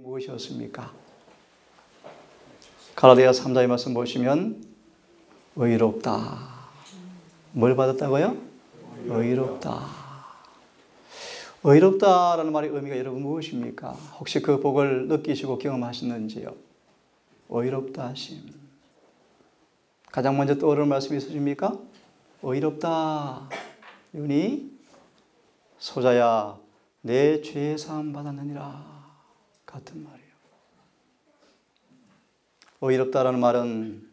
무엇이었습니까? 갈라디아 3장의 말씀 보시면 의롭다. 뭘 받았다고요? 의롭다. 의롭다라는 말의 의미가 여러분 무엇입니까? 혹시 그 복을 느끼시고 경험하셨는지요? 의롭다 하심. 가장 먼저 떠오르는 말씀이 있으십니까? 의롭다. 윤희 소자야 내 죄 사함 받았느니라. 같은 말이에요. 의롭다라는 말은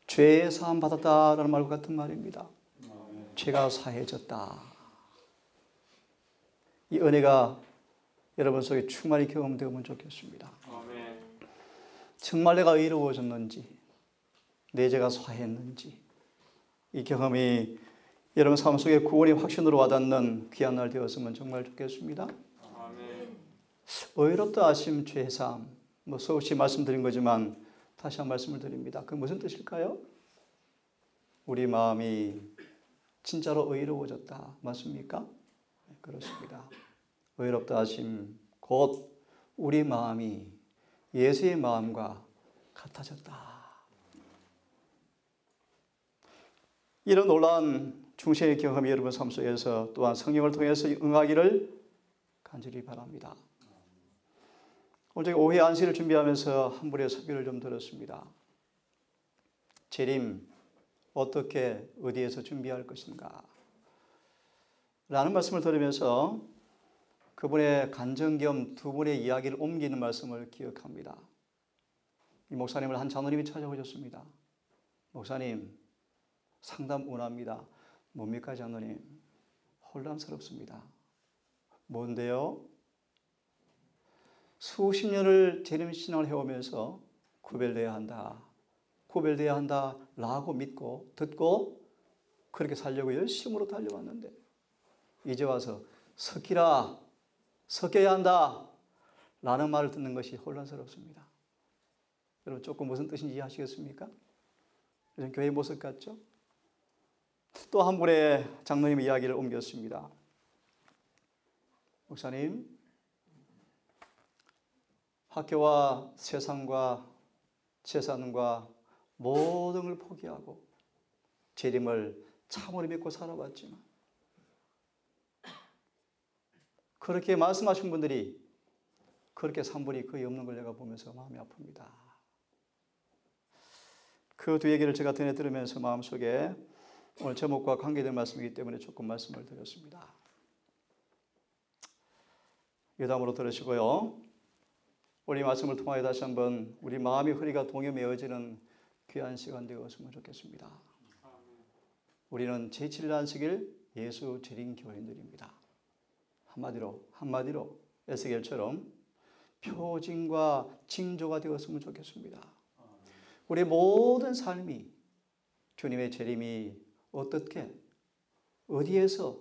죄 사함 받았다라는 말과 같은 말입니다. 죄가 사해졌다. 이 은혜가 여러분 속에 충만히 경험되면 좋겠습니다. 정말 내가 의로워졌는지, 내 죄가 사했는지, 이 경험이 여러분 삶 속에 구원의 확신으로 와닿는 귀한 날 되었으면 정말 좋겠습니다. 의롭다 하심 죄사함, 수없이 말씀드린 거지만 다시 한 말씀을 드립니다. 그 무슨 뜻일까요? 우리 마음이 진짜로 의로워졌다. 맞습니까? 네, 그렇습니다. 의롭다 하심 곧 우리 마음이 예수의 마음과 같아졌다. 이런 놀라운 중생의 경험이 여러분 삶 속에서 또한 성령을 통해서 응하기를 간절히 바랍니다. 오늘 오후에 안식을 준비하면서 한 분의 설교를 좀 들었습니다. 재림 어떻게 어디에서 준비할 것인가 라는 말씀을 들으면서 그분의 간증 겸 두 분의 이야기를 옮기는 말씀을 기억합니다. 이 목사님을 한 장로님이 찾아오셨습니다. 목사님 상담 원합니다. 뭡니까 장로님? 혼란스럽습니다. 뭔데요? 수십 년을 재림신앙을 해오면서 구별돼야 한다. 구별돼야 한다라고 믿고 듣고 그렇게 살려고 열심으로 달려왔는데 이제 와서 섞이라, 섞여야 한다 라는 말을 듣는 것이 혼란스럽습니다. 여러분 조금 무슨 뜻인지 이해하시겠습니까? 요즘 교회 모습 같죠? 또 한 분의 장로님의 이야기를 옮겼습니다. 목사님, 학교와 세상과 재산과 모든 걸 포기하고 재림을 참으로 믿고 살아왔지만 그렇게 말씀하신 분들이 그렇게 산 분이 거의 없는 걸 내가 보면서 마음이 아픕니다. 그 두 얘기를 제가 전해 들으면서 마음속에 오늘 제목과 관계된 말씀이기 때문에 조금 말씀을 드렸습니다. 예담으로 들으시고요. 우리 말씀을 통하여 다시 한번 우리 마음의 허리가 동요매어지는 귀한 시간 되었으면 좋겠습니다. 우리는 제7일 안식일 예수 재림 교인들입니다. 한마디로 에스겔처럼 표징과 징조가 되었으면 좋겠습니다. 우리 모든 삶이 주님의 재림이 어떻게 어디에서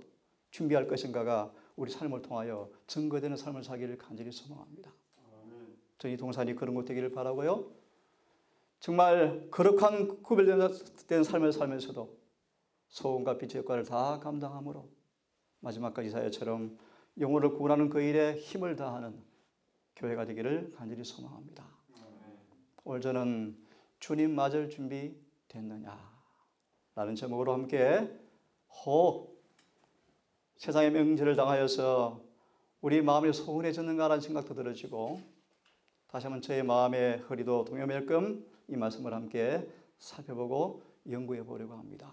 준비할 것인가가 우리 삶을 통하여 증거되는 삶을 살기를 간절히 소망합니다. 저희 동산이 그런 것 되기를 바라고요. 정말 거룩한 구별된 삶을 살면서도 소음과 빛의 역할을 다 감당함으로 마지막까지 이사야처럼 영혼을 구원하는 그 일에 힘을 다하는 교회가 되기를 간절히 소망합니다. 오늘 저는 주님 맞을 준비 됐느냐 라는 제목으로 함께 혹 세상의 명제를 당하여서 우리 마음이 소원해졌는가라는 생각도 들어지고 다시 한번 저의 마음의 허리도 동요멜끔 이 말씀을 함께 살펴보고 연구해 보려고 합니다.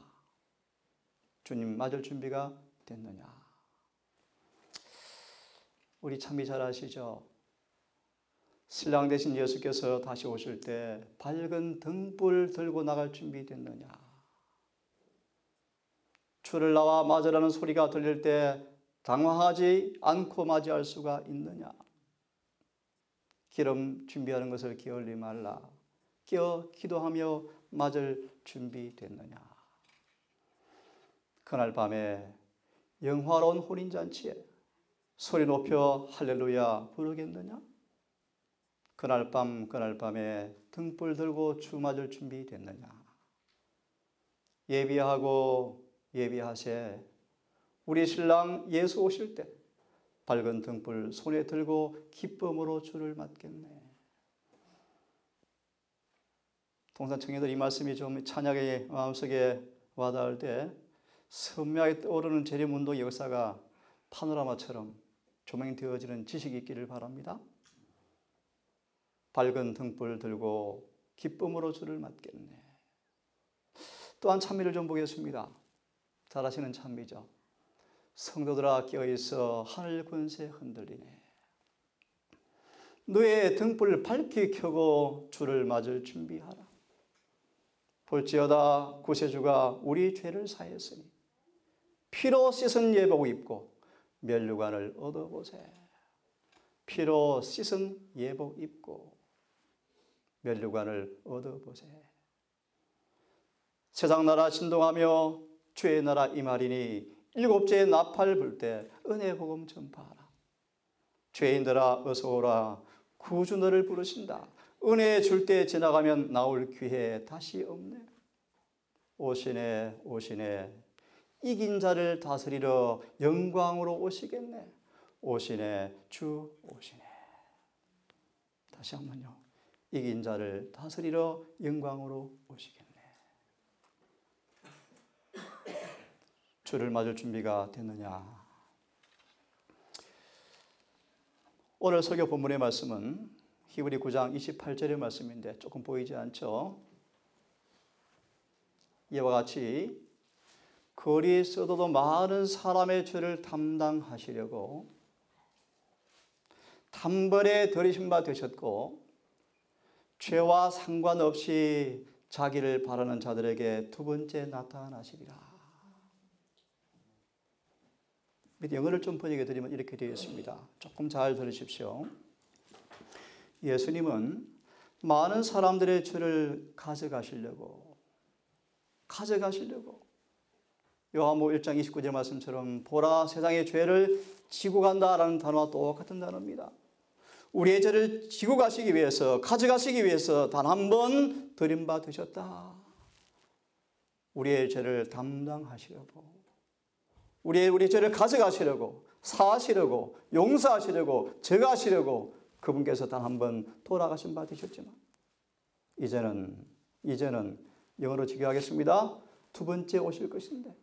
주님 맞을 준비가 됐느냐? 우리 참이 잘 아시죠? 신랑 되신 예수께서 다시 오실 때 밝은 등불 들고 나갈 준비 됐느냐? 주를 나와 맞으라는 소리가 들릴 때 당황하지 않고 맞이할 수가 있느냐? 기름 준비하는 것을 게을리 말라. 깨어 기도하며 맞을 준비 됐느냐? 그날 밤에 영화로운 혼인잔치에 소리 높여 할렐루야 부르겠느냐? 그날 밤에 등불 들고 주 맞을 준비 됐느냐? 예비하고 예비하세. 우리 신랑 예수 오실 때 밝은 등불 손에 들고 기쁨으로 주를 맞겠네. 동산 청년들 이 말씀이 좀 찬양의 마음속에 와닿을 때 선명하게 떠오르는 재림운동 역사가 파노라마처럼 조명되어지는 지식이 있기를 바랍니다. 밝은 등불 들고 기쁨으로 주를 맞겠네. 또한 찬미를 좀 보겠습니다. 잘 아시는 찬미죠. 성도들아 깨어있어 하늘 권세 흔들리네. 너의 등불을 밝게 켜고 주를 맞을 준비하라. 볼지어다 구세주가 우리 죄를 사했으니 피로 씻은 예복 입고 면류관을 얻어보세. 피로 씻은 예복 입고 면류관을 얻어보세. 세상 나라 진동하며 죄의 나라 임하리니 일곱째의 나팔 불 때 은혜 복음 전파하라. 죄인들아 어서 오라. 구주 너를 부르신다. 은혜 줄 때 지나가면 나올 기회 다시 없네. 오시네 오시네. 이긴 자를 다스리러 영광으로 오시겠네. 오시네 주 오시네. 다시 한번요. 이긴 자를 다스리러 영광으로 오시겠네. 주를 맞을 준비가 됐느냐. 오늘 설교 본문의 말씀은 히브리 9장 28절의 말씀인데 조금 보이지 않죠? 이와 같이 그리스도도 많은 사람의 죄를 담당하시려고 단번에 들이신 바 되셨고 죄와 상관없이 자기를 바라는 자들에게 두 번째 나타나시리라. 영어를 좀 번역해 드리면 이렇게 되어 있습니다. 조금 잘 들으십시오. 예수님은 많은 사람들의 죄를 가져가시려고 요한복음 1장 29절 말씀처럼 보라 세상의 죄를 지고 간다라는 단어와 똑같은 단어입니다. 우리의 죄를 지고 가시기 위해서 가져가시기 위해서 단 한 번 들인 바 되셨다. 우리의 죄를 담당하시려고 우리의 죄를 가져가시려고 사하시려고 용서하시려고 제거하시려고 그분께서 단 한 번 돌아가신 바 되셨지만 이제는 영어로 직역하겠습니다. 두 번째 오실 것인데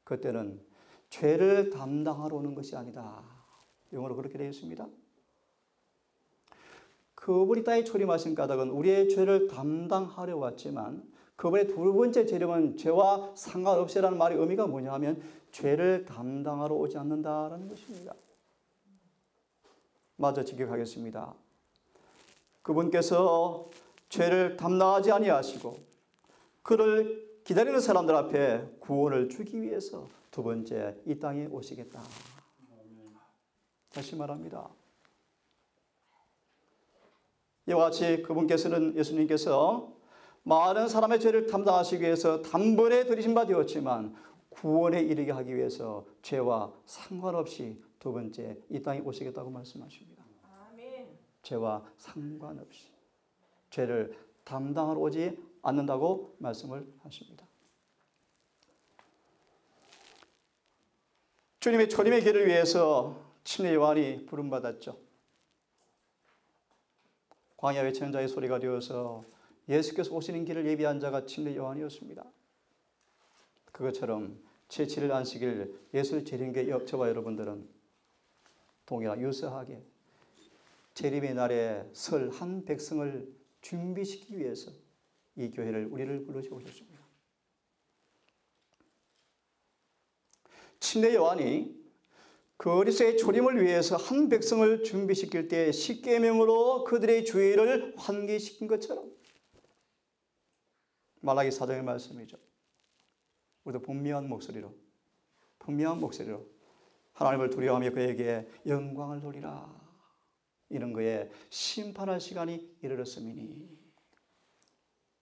그때는 죄를 담당하러 오는 것이 아니다. 영어로 그렇게 되어 있습니다. 그분이 땅에 초림하신 까닭은 우리의 죄를 담당하려 왔지만 그분의 두 번째 재림은 죄와 상관없이라는 말의 의미가 뭐냐 하면 죄를 담당하러 오지 않는다라는 것입니다. 마저 직역하겠습니다. 그분께서 죄를 담당하지 아니하시고 그를 기다리는 사람들 앞에 구원을 주기 위해서 두 번째 이 땅에 오시겠다. 다시 말합니다. 이와 같이 그분께서는 예수님께서 많은 사람의 죄를 담당하시기 위해서 단번에 들이신 바 되었지만 구원에 이르게 하기 위해서 죄와 상관없이 두 번째 이 땅에 오시겠다고 말씀하십니다. 아멘. 죄와 상관없이 죄를 담당하러 오지 않는다고 말씀을 하십니다. 주님의 초림의 길을 위해서 침례 요한이 부름받았죠. 광야 외치는 자의 소리가 되어서 예수께서 오시는 길을 예비한 자가 침례 요한이었습니다. 그것처럼 제7일 안식일 예수 재림계 저와 여러분들은 동일하게 유사하게 재림의 날에 설 한 백성을 준비시키기 위해서 이 교회를 우리를 불러주고 오셨습니다. 침례 요한이 그리스도의 초림을 위해서 한 백성을 준비시킬 때 십계명으로 그들의 죄를 환기시킨 것처럼 말라기 4장의 말씀이죠. 우리도 분명한 목소리로 하나님을 두려워하며 그에게 영광을 돌리라. 이런 거에 심판할 시간이 이르렀음이니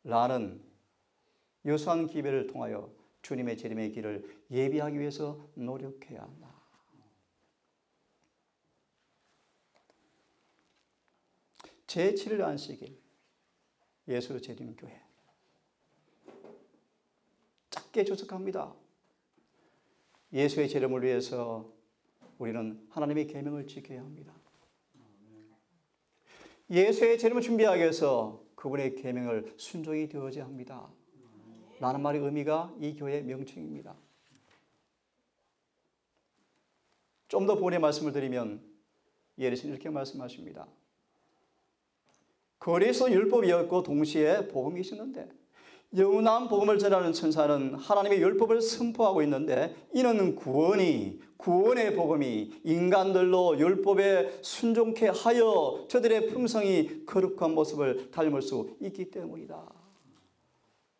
라는 유수한 기별을 통하여 주님의 재림의 길을 예비하기 위해서 노력해야 한다. 제7일 안식일 예수 재림교회 짧게 주석합니다. 예수의 재림을 위해서 우리는 하나님의 계명을 지켜야 합니다. 예수의 재림을 준비하기 위해서 그분의 계명을 순종이 되어야 합니다. 라는 말의 의미가 이 교회의 명칭입니다. 좀 더 본의 말씀을 드리면 예수는 이렇게 말씀하십니다. 그리스도 율법이었고 동시에 복음이셨는데 영원한 복음을 전하는 천사는 하나님의 율법을 선포하고 있는데 이는 구원의 복음이 인간들로 율법에 순종케 하여 저들의 품성이 거룩한 모습을 닮을 수 있기 때문이다.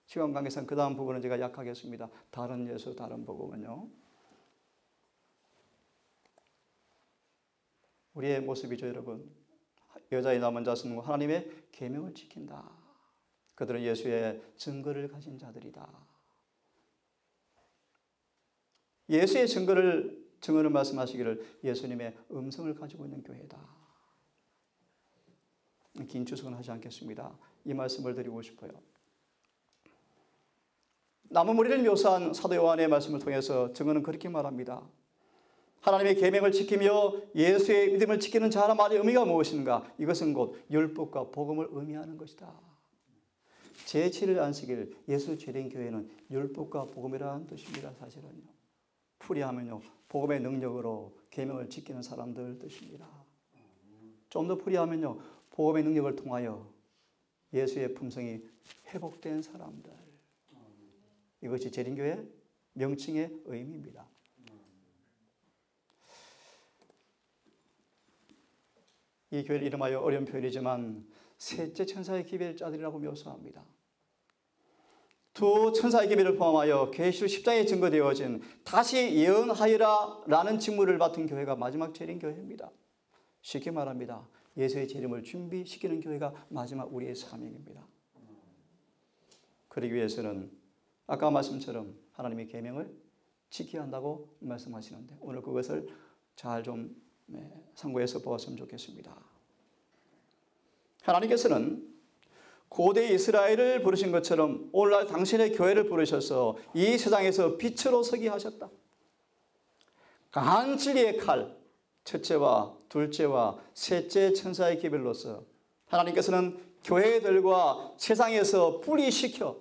시간 관계상 그 다음 부분은 제가 약하겠습니다. 다른 예수, 다른 복음은요. 우리의 모습이죠, 여러분. 여자의 남은 자손은 하나님의 계명을 지킨다. 그들은 예수의 증거를 가진 자들이다. 예수의 증거를 말씀하시기를 예수님의 음성을 가지고 있는 교회다. 긴 추석은 하지 않겠습니다. 이 말씀을 드리고 싶어요. 남은 무리를 묘사한 사도 요한의 말씀을 통해서 증거는 그렇게 말합니다. 하나님의 계명을 지키며 예수의 믿음을 지키는 자라는 말의 의미가 무엇인가? 이것은 곧 율법과 복음을 의미하는 것이다. 제7일 안식일 예수 재림교회는 율법과 복음이라는 뜻입니다. 사실은요. 풀이하면요. 복음의 능력으로 계명을 지키는 사람들 뜻입니다. 좀 더 풀이하면요. 복음의 능력을 통하여 예수의 품성이 회복된 사람들. 이것이 재림교회 명칭의 의미입니다. 이 교회를 이름하여 어려운 표현이지만 셋째 천사의 기별을 짜들이라고 묘사합니다. 두 천사의 기별을 포함하여 계시록 10장에 증거되어진 다시 예언하여라 라는 직무를 맡은 교회가 마지막 재림교회입니다. 쉽게 말합니다. 예수의 재림을 준비시키는 교회가 마지막 우리의 사명입니다. 그러기 위해서는 아까 말씀처럼 하나님의 계명을 지켜야 한다고 말씀하시는데 오늘 그것을 잘 좀 상고해서 보았으면 좋겠습니다. 하나님께서는 고대 이스라엘을 부르신 것처럼 오늘날 당신의 교회를 부르셔서 이 세상에서 빛으로 서게 하셨다. 강한 진리의 칼, 첫째와 둘째와 셋째 천사의 기별로서 하나님께서는 교회들과 세상에서 분리시켜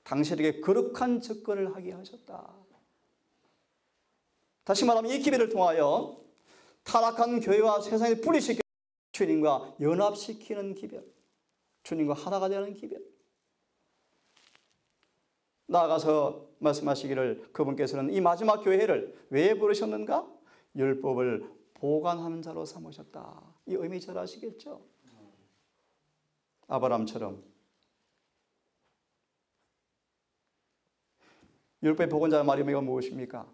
당신에게 거룩한 접근을 하게 하셨다. 다시 말하면 이 기별을 통하여 타락한 교회와 세상을 분리시켜 주님과 연합시키는 기별, 주님과 하나가 되는 기별. 나아가서 말씀하시기를 그분께서는 이 마지막 교회를 왜 부르셨는가? 율법을 보관하는 자로 삼으셨다. 이 의미 잘 아시겠죠? 아브라함처럼 율법의 보관자의 말이 무엇입니까?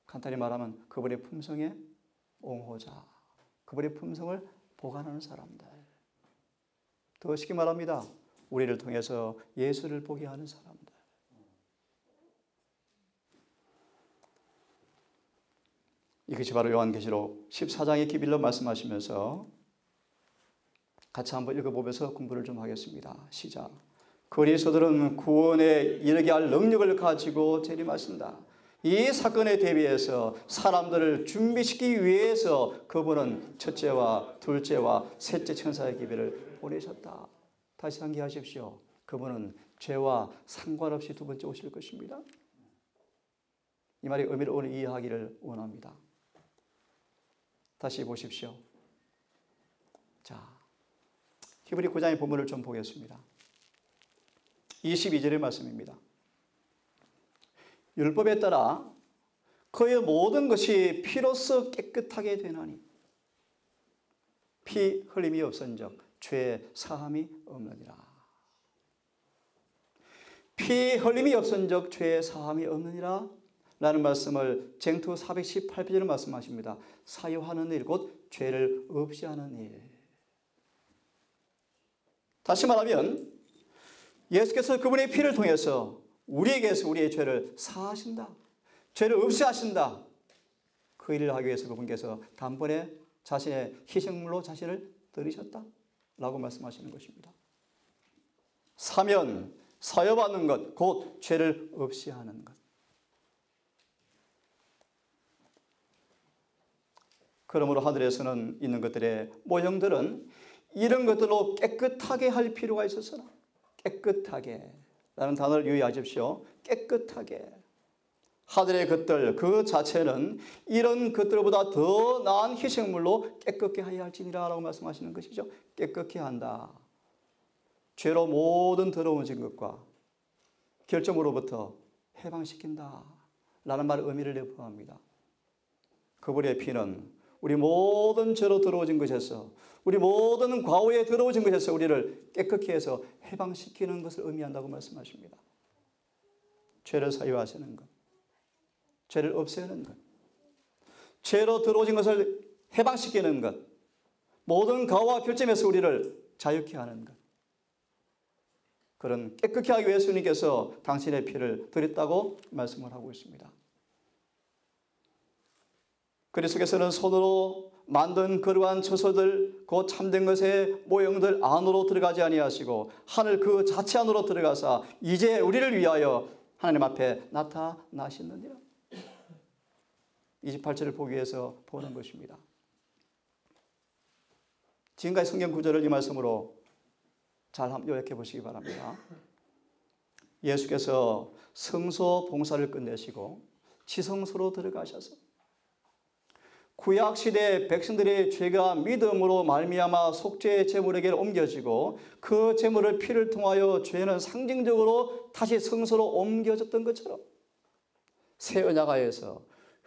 간단히 말하면 그분의 품성의 옹호자, 그분의 품성을 보관하는 사람들. 더 쉽게 말합니다. 우리를 통해서 예수를 보게 하는 사람들. 이것이 바로 요한계시록 14장의 기별로 말씀하시면서 같이 한번 읽어보면서 공부를 좀 하겠습니다. 시작. 그리스도들은 구원에 이르게 할 능력을 가지고 재림하신다. 이 사건에 대비해서 사람들을 준비시키기 위해서 그분은 첫째와 둘째와 셋째 천사의 기별을 보내셨다. 다시 상기하십시오. 그분은 죄와 상관없이 두 번째 오실 것입니다. 이 말의 의미를 오늘 이해하기를 원합니다. 다시 보십시오. 자, 히브리 9장의 본문을 좀 보겠습니다. 22절의 말씀입니다. 율법에 따라 그의 모든 것이 피로써 깨끗하게 되나니 피 흘림이 없은즉 죄 사함이 없느니라. 피 흘림이 없은즉 죄 사함이 없느니라 라는 말씀을 쟁투 418페이지로 말씀하십니다. 사유하는 일, 곧 죄를 없이 하는 일. 다시 말하면 예수께서 그분의 피를 통해서 우리에게서 우리의 죄를 사하신다. 죄를 없이 하신다. 그 일을 하기 위해서 그분께서 단번에 자신의 희생물로 자신을 드리셨다. 라고 말씀하시는 것입니다. 사면, 사여받는 것, 곧 죄를 없이 하는 것. 그러므로 하늘에서는 있는 것들의 모형들은 이런 것들로 깨끗하게 할 필요가 있어서 깨끗하게 라는 단어를 유의하십시오. 깨끗하게. 하늘의 것들 그 자체는 이런 것들보다 더 나은 희생물로 깨끗게 하여야 할지니라 라고 말씀하시는 것이죠. 깨끗게 한다. 죄로 모든 더러워진 것과 결점으로부터 해방시킨다 라는 말의 의미를 내포합니다. 그분의 피는 우리 모든 죄로 더러워진 것에서, 우리 모든 과오에 더러워진 것에서 우리를 깨끗게 해서 해방시키는 것을 의미한다고 말씀하십니다. 죄를 사유하시는 것, 죄를 없애는 것, 죄로 더러워진 것을 해방시키는 것, 모든 과오와 결점에서 우리를 자유케 하는 것, 그런 깨끗게 하기 위해 주님께서 당신의 피를 드렸다고 말씀을 하고 있습니다. 그리스도께서는 손으로 만든 그러한 처소들, 그 참된 것의 모형들 안으로 들어가지 아니하시고 하늘 그 자체 안으로 들어가사 이제 우리를 위하여 하나님 앞에 나타나시느니라. 28절을 보기 위해서 보는 것입니다. 지금까지 성경 구절을 이 말씀으로 잘 요약해 보시기 바랍니다. 예수께서 성소 봉사를 끝내시고 지성소로 들어가셔서 구약시대 백성들의 죄가 믿음으로 말미암아 속죄의 제물에게 옮겨지고 그 제물을 피를 통하여 죄는 상징적으로 다시 성소로 옮겨졌던 것처럼 새 언약하에서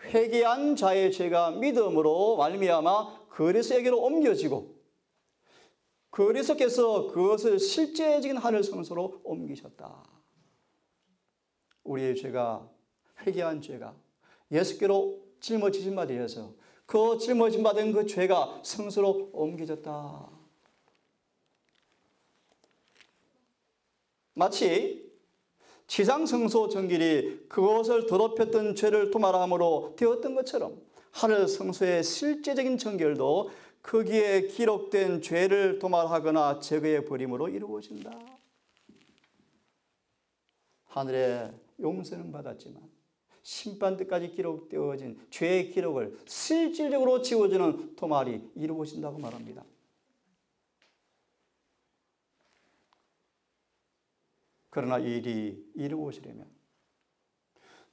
회개한 자의 죄가 믿음으로 말미암아 그리스도에게로 옮겨지고 그리스도께서 그것을 실제적인 하늘 성소로 옮기셨다. 우리의 죄가, 회개한 죄가 예수께로 짊어지신 바 되어서 그 짊어진 바 된 그 죄가 성소로 옮겨졌다. 마치 지상 성소 정결이 그것을 더럽혔던 죄를 도말함으로 되었던 것처럼 하늘 성소의 실제적인 정결도 거기에 기록된 죄를 도말하거나 제거해 버림으로 이루어진다. 하늘에 용서는 받았지만 심판 때까지 기록되어진 죄의 기록을 실질적으로 지워주는 도말이 이루어진다고 말합니다. 그러나 이 일이 이루어지려면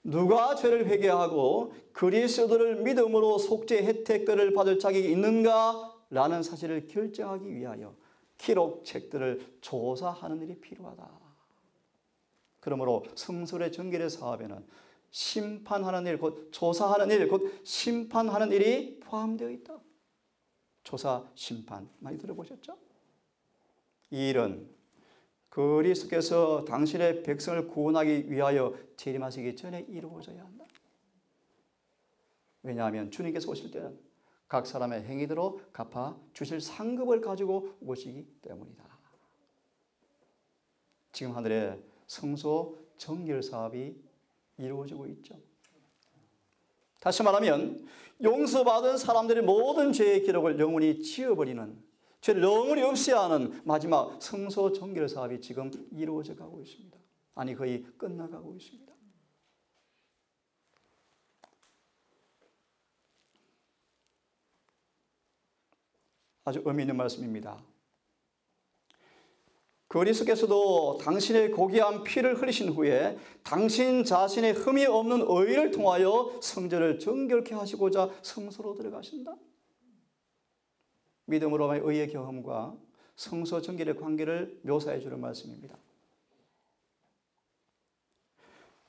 누가 죄를 회개하고 그리스도를 믿음으로 속죄 혜택들을 받을 자격이 있는가라는 사실을 결정하기 위하여 기록책들을 조사하는 일이 필요하다. 그러므로 성소의 정결의 사업에는 심판하는 일, 곧 조사하는 일, 곧 심판하는 일이 포함되어 있다. 조사, 심판 많이 들어보셨죠? 이 일은 그리스도께서 당신의 백성을 구원하기 위하여 재림하시기 전에 이루어져야 한다. 왜냐하면 주님께서 오실 때는 각 사람의 행위대로 갚아 주실 상급을 가지고 오시기 때문이다. 지금 하늘에 성소 정결 사업이 이루어지고 있죠. 다시 말하면 용서받은 사람들의 모든 죄의 기록을 영원히 지워버리는, 죄를 영원히 없애하는 마지막 성소 정결 사업이 지금 이루어져 가고 있습니다. 아니 거의 끝나가고 있습니다. 아주 의미 있는 말씀입니다. 그리스도께서도 당신의 고귀한 피를 흘리신 후에 당신 자신의 흠이 없는 의를 통하여 성전을 정결케 하시고자 성소로 들어가신다. 믿음으로만의 의의 경험과 성소 정결의 관계를 묘사해 주는 말씀입니다.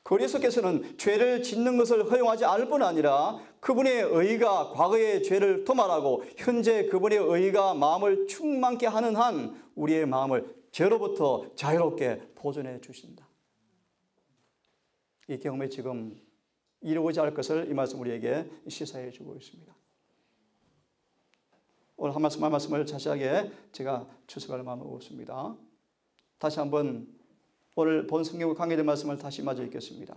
그리스도께서는 죄를 짓는 것을 허용하지 않을 뿐 아니라 그분의 의가 과거의 죄를 도말하고 현재 그분의 의가 마음을 충만케 하는 한 우리의 마음을 죄로부터 자유롭게 보존해 주신다. 이 경험이 지금 이루고자 할 것을 이 말씀 우리에게 시사해 주고 있습니다. 오늘 한 말씀을 자세하게 제가 추석할 마음을 먹었습니다. 다시 한번 오늘 본 성경과 관계된 말씀을 다시 마저 읽겠습니다.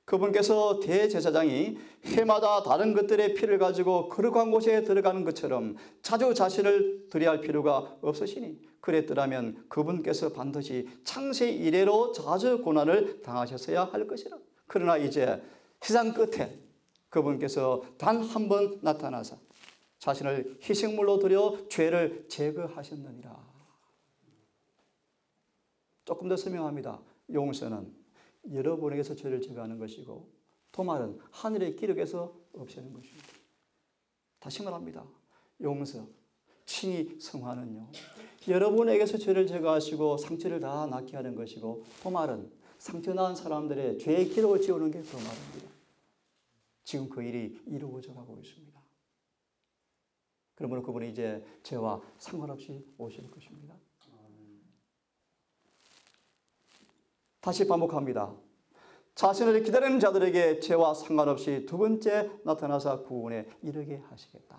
그분께서 대제사장이 해마다 다른 것들의 피를 가지고 거룩한 곳에 들어가는 것처럼 자주 자신을 드려야 할 필요가 없으시니 그랬더라면 그분께서 반드시 창세 이래로 자주 고난을 당하셨어야 할 것이라. 그러나 이제 세상 끝에 그분께서 단 한 번 나타나서 자신을 희생물로 드려 죄를 제거하셨느니라. 조금 더 설명합니다. 용서는 여러분에게서 죄를 제거하는 것이고, 도말은 하늘의 기록에서 없애는 것입니다. 다시 말합니다. 용서, 친히 성화는요, 여러분에게서 죄를 제거하시고 상처를 다 낫게 하는 것이고, 도말은 상처 난 사람들의 죄의 기록을 지우는 게 도말입니다. 지금 그 일이 이루어져 가고 있습니다. 그러므로 그분이 이제 죄와 상관없이 오실 것입니다. 다시 반복합니다. 자신을 기다리는 자들에게 죄와 상관없이 두 번째 나타나서 구원에 이르게 하시겠다.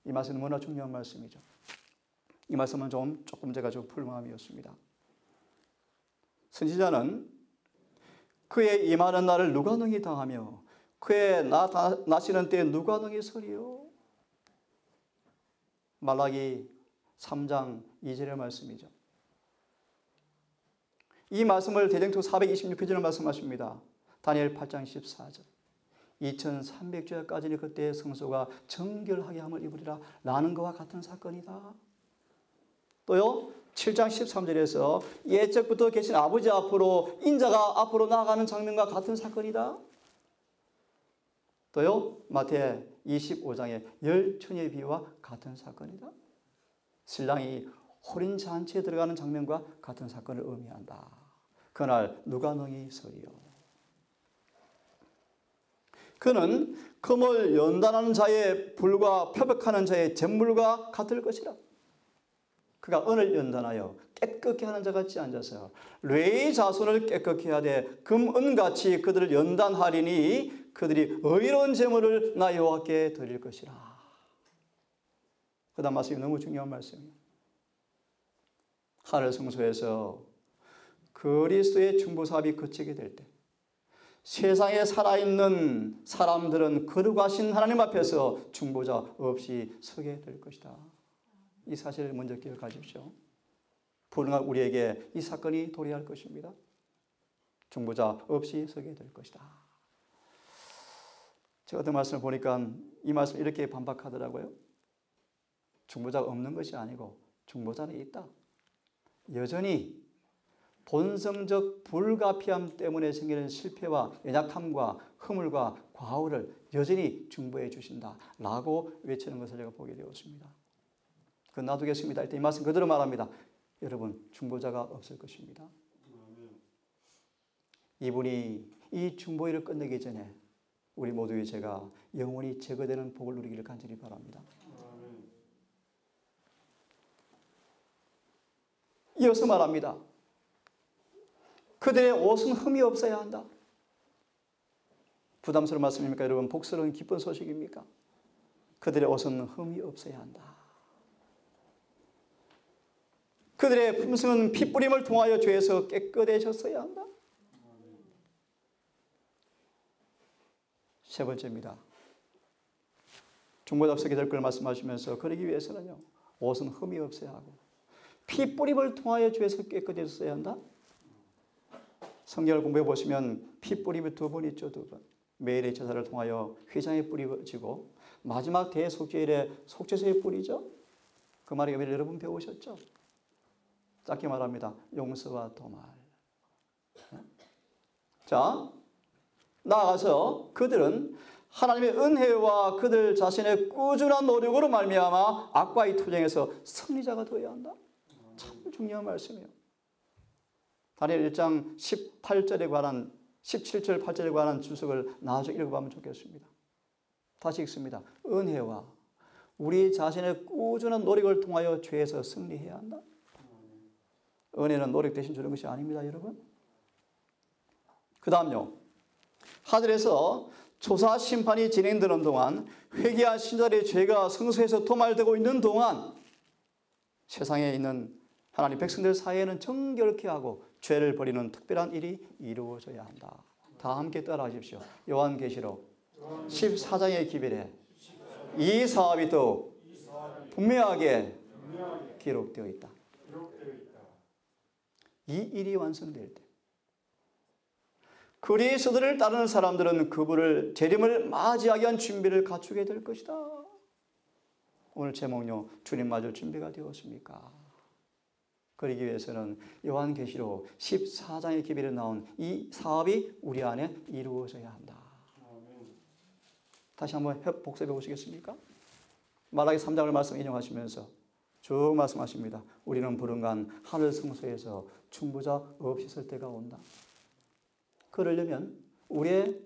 이 말씀은 너무나 중요한 말씀이죠. 이 말씀은 조금 제가 좀 불만함이었습니다. 선지자는 그의 임하는 날을 누가 능히 당하며 그의 나시는 때에 누가 능히 서리요? 말라기 3장 2절의 말씀이죠. 이 말씀을 대정토 426페이지로 말씀하십니다. 다니엘 8장 14절. 2300주야까지는 그때의 성소가 정결하게 함을 입으리라 라는 것과 같은 사건이다. 또요, 7장 13절에서 예적부터 계신 아버지 앞으로 인자가 앞으로 나아가는 장면과 같은 사건이다. 또요, 마태 25장의 열처녀의 비유와 같은 사건이다. 신랑이 호린 잔치에 들어가는 장면과 같은 사건을 의미한다. 그날 누가 능히 서리요? 그는 금을 연단하는 자의 불과 표백하는 자의 잿물과 같을 것이라. 그가 은을 연단하여 깨끗게 하는 자 같이 앉아서 뢰의 자손을 깨끗게 하되 금, 은같이 그들을 연단하리니 그들이 의로운 제물을 나 여호와께 드릴 것이라. 그 다음 말씀이 너무 중요한 말씀이에요. 하늘 성소에서 그리스도의 중보사업이 그치게 될 때 세상에 살아있는 사람들은 거룩하신 하나님 앞에서 중보자 없이 서게 될 것이다. 이 사실을 먼저 기억하십시오. 불응한 우리에게 이 사건이 도래할 것입니다. 중보자 없이 서게 될 것이다. 제가 어떤 말씀을 보니까 이 말씀 이렇게 반박하더라고요. 중보자가 없는 것이 아니고 중보자는 있다. 여전히 본성적 불가피함 때문에 생기는 실패와 연약함과 허물과 과오를 여전히 중보해 주신다 라고 외치는 것을 제가 보게 되었습니다. 그건 놔두겠습니다. 일단 이 말씀 그대로 말합니다. 여러분, 중보자가 없을 것입니다. 이분이 이 중보일을 끝내기 전에 우리 모두의 죄가 영원히 제거되는 복을 누리기를 간절히 바랍니다. 이어서 말합니다. 그들의 옷은 흠이 없어야 한다. 부담스러운 말씀입니까? 여러분, 복스러운 기쁜 소식입니까? 그들의 옷은 흠이 없어야 한다. 그들의 품성은 핏부림을 통하여 죄에서 깨끗해졌어야 한다. 세 번째입니다. 중보자 없게 될 걸 말씀하시면서 그러기 위해서는요, 옷은 흠이 없어야 하고 핏부림을 통하여 죄에서 깨끗해졌어야 한다. 성경을 공부해 보시면 핏부림이 두 번 있죠. 두 번. 매일의 제사를 통하여 휘장에 뿌려지고 마지막 대속죄일에 속죄소에 뿌리죠. 그 말이 여러분 배우셨죠? 짧게 말합니다. 용서와 도말. 자, 나아가서 그들은 하나님의 은혜와 그들 자신의 꾸준한 노력으로 말미암아 악과의 투쟁에서 승리자가 되어야 한다. 참 중요한 말씀이에요. 다니엘 1장 18절에 관한 17절 8절에 관한 주석을 나중에 읽어보면 좋겠습니다. 다시 읽습니다. 은혜와 우리 자신의 꾸준한 노력을 통하여 죄에서 승리해야 한다. 은혜는 노력 대신 주는 것이 아닙니다, 여러분. 그 다음요. 하늘에서 조사 심판이 진행되는 동안 회개한 신자들의 죄가 성소에서 도말되고 있는 동안 세상에 있는 하나님 백성들 사이에는 정결케 하고 죄를 버리는 특별한 일이 이루어져야 한다. 다 함께 따라하십시오. 요한계시록 14장의 기별에 이 사업이 또 분명하게 기록되어 있다. 이 일이 완성될 때 그리스도를 따르는 사람들은 그분을 재림을 맞이하기 위한 준비를 갖추게 될 것이다. 오늘 제목요, 주님 맞을 준비가 되었습니까? 그러기 위해서는 요한계시록 14장의 기별에 나온 이 사업이 우리 안에 이루어져야 한다. 다시 한번 복습해 보시겠습니까? 말라기 3장을 말씀 인용하시면서 쭉 말씀하십니다. 우리는 부른간 하늘 성소에서 중보자 없이 설 때가 온다. 그러려면 우리의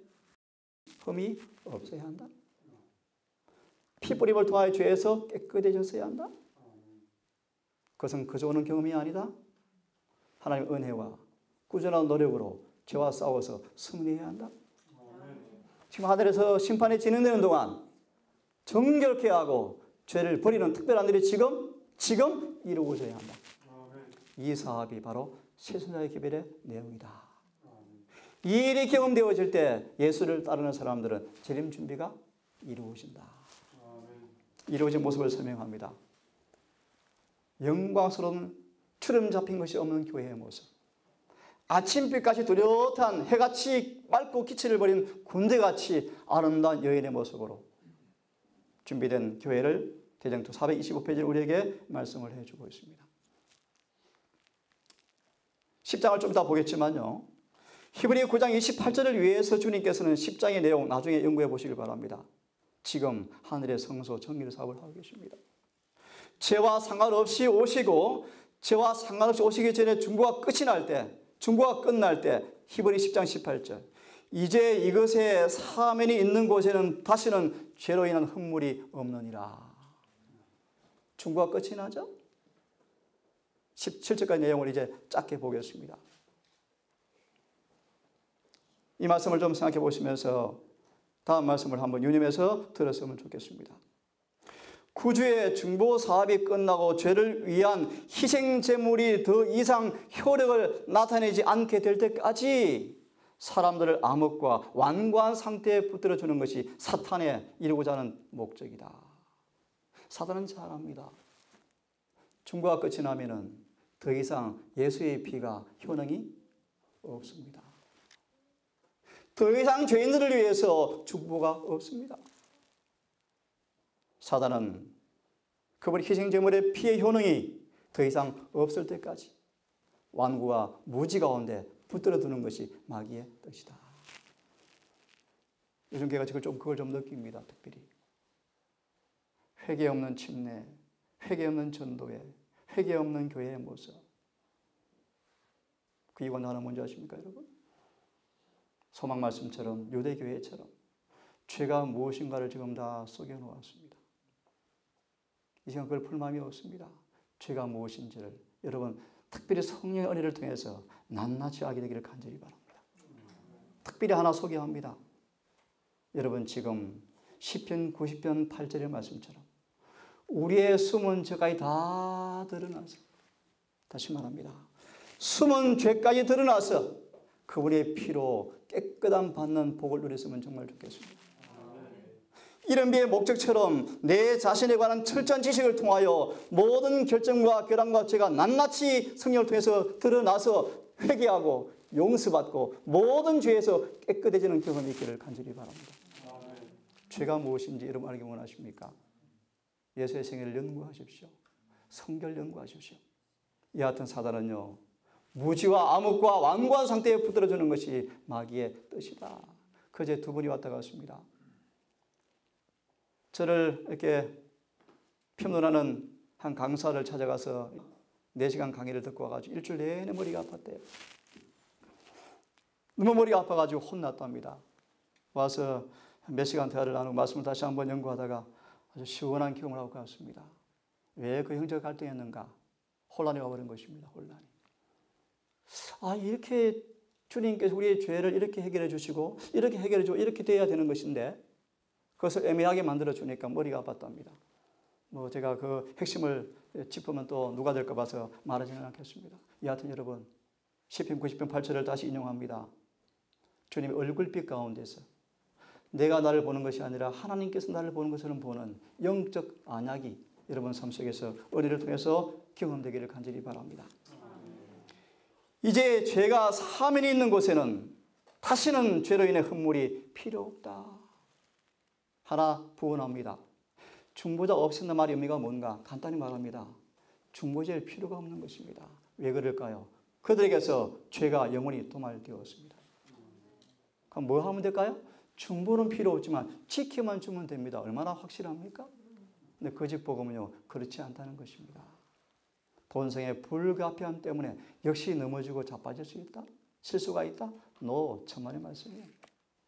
흠이 없어야 한다. 피 뿌림을 통하여 죄에서 깨끗해졌어야 한다. 그것은 그저 오는 경험이 아니다. 하나님의 은혜와 꾸준한 노력으로 죄와 싸워서 승리해야 한다. 지금 하늘에서 심판이 진행되는 동안 정결케 하고 죄를 버리는 특별한 일이 지금 이루어져야 한다. 이 사업이 바로 세순자의 기별의 내용이다. 이 일이 경험되어질 때 예수를 따르는 사람들은 재림 준비가 이루어진다. 이루어진 모습을 설명합니다. 영광스러운 주름 잡힌 것이 없는 교회의 모습. 아침빛같이 뚜렷한 해같이 맑고 기치를 버린 군대같이 아름다운 여인의 모습으로 준비된 교회를 대장투 425페이지를 우리에게 말씀을 해주고 있습니다. 10장을 좀 이따 보겠지만요. 히브리 9장 28절을 위해서 주님께서는 10장의 내용 나중에 연구해 보시길 바랍니다. 지금 하늘의 성소 정밀 사업을 하고 계십니다. 죄와 상관없이 오시고 죄와 상관없이 오시기 전에 중보가 끝이 날 때, 중보가 끝날 때 히브리 10장 18절 이제 이것에 사면이 있는 곳에는 다시는 죄로 인한 흙물이 없느니라. 중보가 끝이 나죠? 17절까지 내용을 이제 짧게 보겠습니다. 이 말씀을 좀 생각해 보시면서 다음 말씀을 한번 유념해서 들었으면 좋겠습니다. 구주의 중보 사업이 끝나고 죄를 위한 희생 제물이 더 이상 효력을 나타내지 않게 될 때까지 사람들을 암흑과 완고한 상태에 붙들어 주는 것이 사탄의 이루고자 하는 목적이다. 사탄은 잘 압니다. 중보가 끝이 나면은 더 이상 예수의 피가 효능이 없습니다. 더 이상 죄인들을 위해서 중보가 없습니다. 사단은 그분의 희생제물의 피의 효능이 더 이상 없을 때까지 완고와 무지 가운데 붙들어 두는 것이 마귀의 뜻이다. 요즘 제가 그걸 좀 느낍니다. 특별히 회개 없는 침례, 회개 없는 전도회, 회개 없는 교회의 모습. 그 이유가 나는 뭔지 아십니까, 여러분? 소망 말씀처럼 유대교회처럼 죄가 무엇인가를 지금 다 속여놓았습니다. 이 시간 그걸 풀 마음이 없습니다. 죄가 무엇인지를 여러분 특별히 성령의 은혜를 통해서 낱낱이 알게 되기를 간절히 바랍니다. 특별히 하나 소개합니다. 여러분 지금 시편 90편 8절의 말씀처럼 우리의 숨은 죄까지 다 드러나서, 다시 말합니다. 숨은 죄까지 드러나서 그분의 피로 깨끗함 받는 복을 누렸으면 정말 좋겠습니다. 이런 비의 목적처럼 내 자신에 관한 철저한 지식을 통하여 모든 결정과 결함과 죄가 낱낱이 성령을 통해서 드러나서 회개하고 용서받고 모든 죄에서 깨끗해지는 경험이 있기를 간절히 바랍니다. 죄가 무엇인지 여러분 알기 원하십니까? 예수의 생애를 연구하십시오. 성결 연구하십시오. 이 같은 사단은요, 무지와 암흑과 완고한 상태에 붙들어주는 것이 마귀의 뜻이다. 그제 두 분이 왔다 갔습니다. 저를 이렇게 평론하는 한 강사를 찾아가서 4시간 강의를 듣고 와가지고 일주일 내내 머리가 아팠대요. 너무 머리가 아파가지고 혼났답니다. 와서 몇 시간 대화를 나누고 말씀을 다시 한번 연구하다가 아주 시원한 경험을 하고 갔습니다. 왜 그 형제가 갈등했는가? 혼란이 와버린 것입니다. 혼란이. 아, 이렇게 주님께서 우리의 죄를 이렇게 해결해 주시고 이렇게 해결해 주고 이렇게 돼야 되는 것인데 그것을 애매하게 만들어 주니까 머리가 아팠답니다. 뭐 제가 그 핵심을 짚으면 또 누가 될까 봐서 말하지는 않겠습니다. 여하튼 여러분 시편 90편 8절을 다시 인용합니다. 주님의 얼굴빛 가운데서 내가 나를 보는 것이 아니라 하나님께서 나를 보는 것처럼 보는 영적 안약이 여러분 삶 속에서 은혜를 통해서 경험되기를 간절히 바랍니다. 이제 죄가 사면이 있는 곳에는 다시는 죄로 인해 흠물이 필요 없다. 하나 부언합니다. 중보자 없앤다 말의 의미가 뭔가? 간단히 말합니다. 중보자일 필요가 없는 것입니다. 왜 그럴까요? 그들에게서 죄가 영원히 도말되었습니다. 그럼 뭐 하면 될까요? 중보는 필요 없지만 지켜만 주면 됩니다. 얼마나 확실합니까? 근데 거짓 복음은요, 그렇지 않다는 것입니다. 본성의 불가피함 때문에 역시 넘어지고 자빠질 수 있다? 실수가 있다? 천만의 말씀이에요.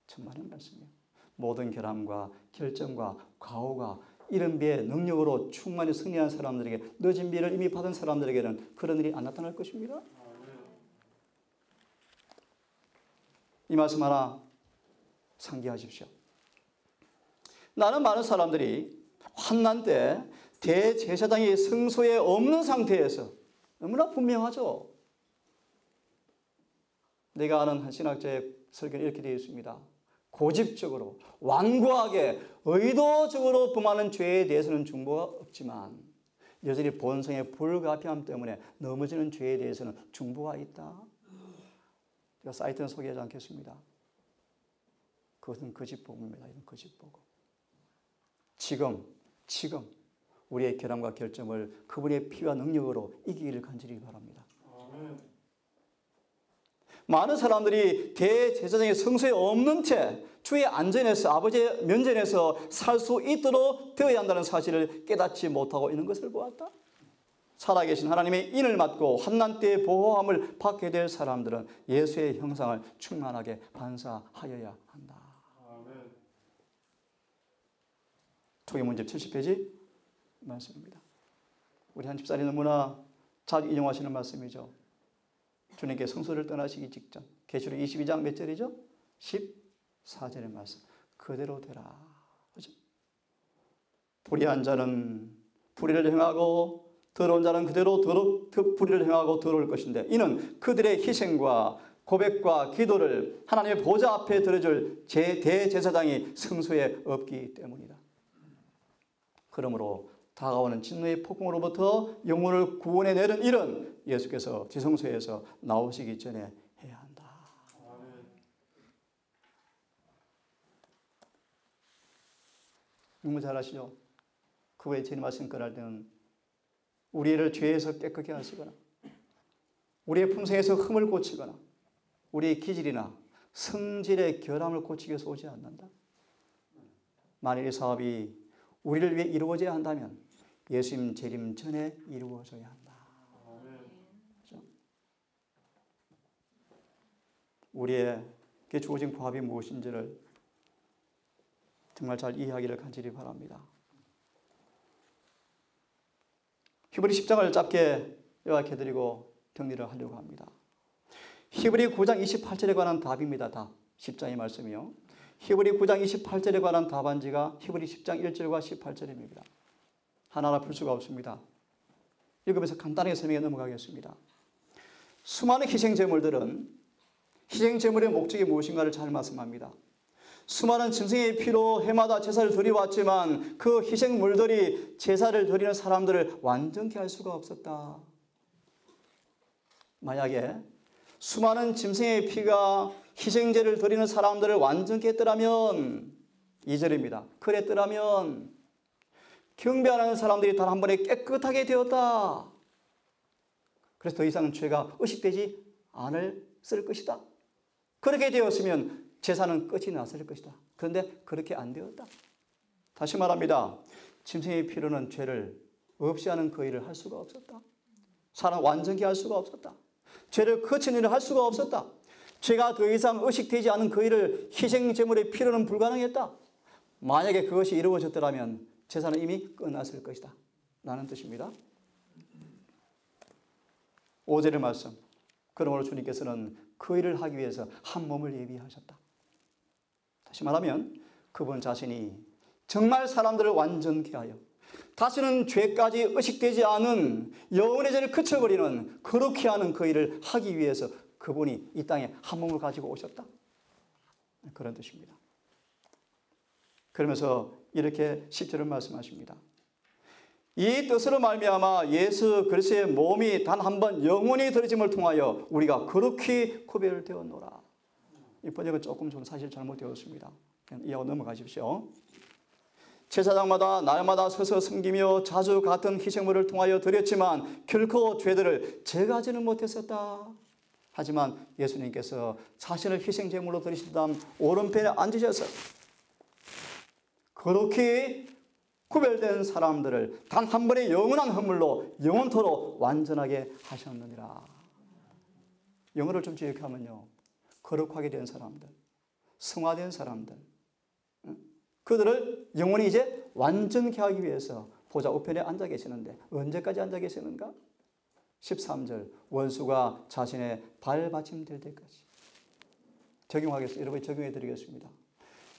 천만의 말씀이에요. 모든 결함과 결정과 과오가 이른 비의 능력으로 충만히 승리한 사람들에게, 늦은 비를 이미 받은 사람들에게는 그런 일이 안 나타날 것입니다. 이 말씀 하나 상기하십시오. 나는 많은 사람들이 환난 때 대제사장이 성소에 없는 상태에서, 너무나 분명하죠. 내가 아는 한 신학자의 설교는 이렇게 되어 있습니다. 고집적으로, 완고하게, 의도적으로 범하는 죄에 대해서는 중보가 없지만 여전히 본성의 불가피함 때문에 넘어지는 죄에 대해서는 중보가 있다. 제가 사이트는 소개하지 않겠습니다. 그것은 거짓 복음입니다. 이건 거짓 복음. 지금 우리의 결함과 결점을 그분의 피와 능력으로 이기기를 간절히 바랍니다. 많은 사람들이 대제사장의 성소에 없는 채 주의 안전에서, 아버지의 면전에서 살 수 있도록 되어야 한다는 사실을 깨닫지 못하고 있는 것을 보았다. 살아계신 하나님의 인을 맡고 환난 때의 보호함을 받게 될 사람들은 예수의 형상을 충만하게 반사하여야 한다. 토기문집 70페이지 말씀입니다. 우리 한 집사님 너무나 자주 인용하시는 말씀이죠. 주님께 성소를 떠나시기 직전, 계시록 22장 몇 절이죠? 14절의 말씀. 그대로 되라. 그죠? 불의한 자는 불의를 행하고 더러운 자는 그대로 불의를 행하고 더러울 것인데, 이는 그들의 희생과 고백과 기도를 하나님의 보좌 앞에 들어줄 대제사장이 성소에 없기 때문이다. 그러므로 다가오는 진노의 폭풍으로부터 영혼을 구원해내는 일은 예수께서 지성소에서 나오시기 전에 해야 한다. 너무 잘 아시죠? 그 외에 주님 말씀 전할 때는 우리를 죄에서 깨끗게 하시거나, 우리의 품성에서 흠을 고치거나, 우리의 기질이나 성질의 결함을 고치기 위해서 오지 않는다. 만일 이 사업이 우리를 위해 이루어져야 한다면 예수님 재림 전에 이루어져야 한다. 그렇죠? 우리에게 주어진 부합이 무엇인지를 정말 잘 이해하기를 간절히 바랍니다. 히브리 10장을 짧게 요약해드리고 정리를 하려고 합니다. 히브리 9장 28절에 관한 답입니다. 답. 10장의 말씀이요. 히브리 9장 28절에 관한 답안지가 히브리 10장 1절과 18절입니다. 하나하나 풀 수가 없습니다. 읽으면서 간단하게 설명해 넘어가겠습니다. 수많은 희생제물들은 희생제물의 목적이 무엇인가를 잘 말씀합니다. 수많은 짐승의 피로 해마다 제사를 드려왔지만 그 희생물들이 제사를 드리는 사람들을 완전케 할 수가 없었다. 만약에 수많은 짐승의 피가 희생제를 드리는 사람들을 완전케 했더라면, 2절입니다. 그랬더라면 경배하는 사람들이 단 한 번에 깨끗하게 되었다. 그래서 더 이상은 죄가 의식되지 않을 것이다. 그렇게 되었으면 제사는 끝이 났을 것이다. 그런데 그렇게 안 되었다. 다시 말합니다. 짐승의 피로는 죄를 없이 하는 그 일을 할 수가 없었다. 사람 완전히 할 수가 없었다. 죄를 거치는 일을 할 수가 없었다. 죄가 더 이상 의식되지 않은 그 일을 희생제물의 피로는 불가능했다. 만약에 그것이 이루어졌더라면 제사는 이미 끝났을 것이다. 라는 뜻입니다. 5절의 말씀. 그러므로 주님께서는 그 일을 하기 위해서 한 몸을 예비하셨다. 다시 말하면 그분 자신이 정말 사람들을 완전케 하여 다시는 죄까지 의식되지 않은 영원의 죄를 그쳐버리는, 그렇게 하는 그 일을 하기 위해서 그분이 이 땅에 한 몸을 가지고 오셨다. 그런 뜻입니다. 그러면서 이렇게 10절을 말씀하십니다. 이 뜻으로 말미암아 예수 그리스도의 몸이 단 한 번 영원히 드러짐을 통하여 우리가 거룩히 구별되었노라. 이 번역은 조금 좀 사실 잘못되었습니다. 그냥 이해하고 넘어가십시오. 제사장마다 날마다 서서 섬기며 자주 같은 희생물을 통하여 드렸지만 결코 죄들을 제거하지는 못했었다. 하지만 예수님께서 자신을 희생제물로 드리신 다음 오른편에 앉으셔서 그렇게 구별된 사람들을 단 한 번의 영원한 헌물로 영원토록 완전하게 하셨느니라. 영어를 좀 지역하면요, 거룩하게 된 사람들, 성화된 사람들, 그들을 영원히 이제 완전케 하기 위해서 보좌 우편에 앉아 계시는데 언제까지 앉아 계시는가? 13절, 원수가 자신의 발받침 될 때까지. 적용하겠습니다. 여러분 적용해 드리겠습니다.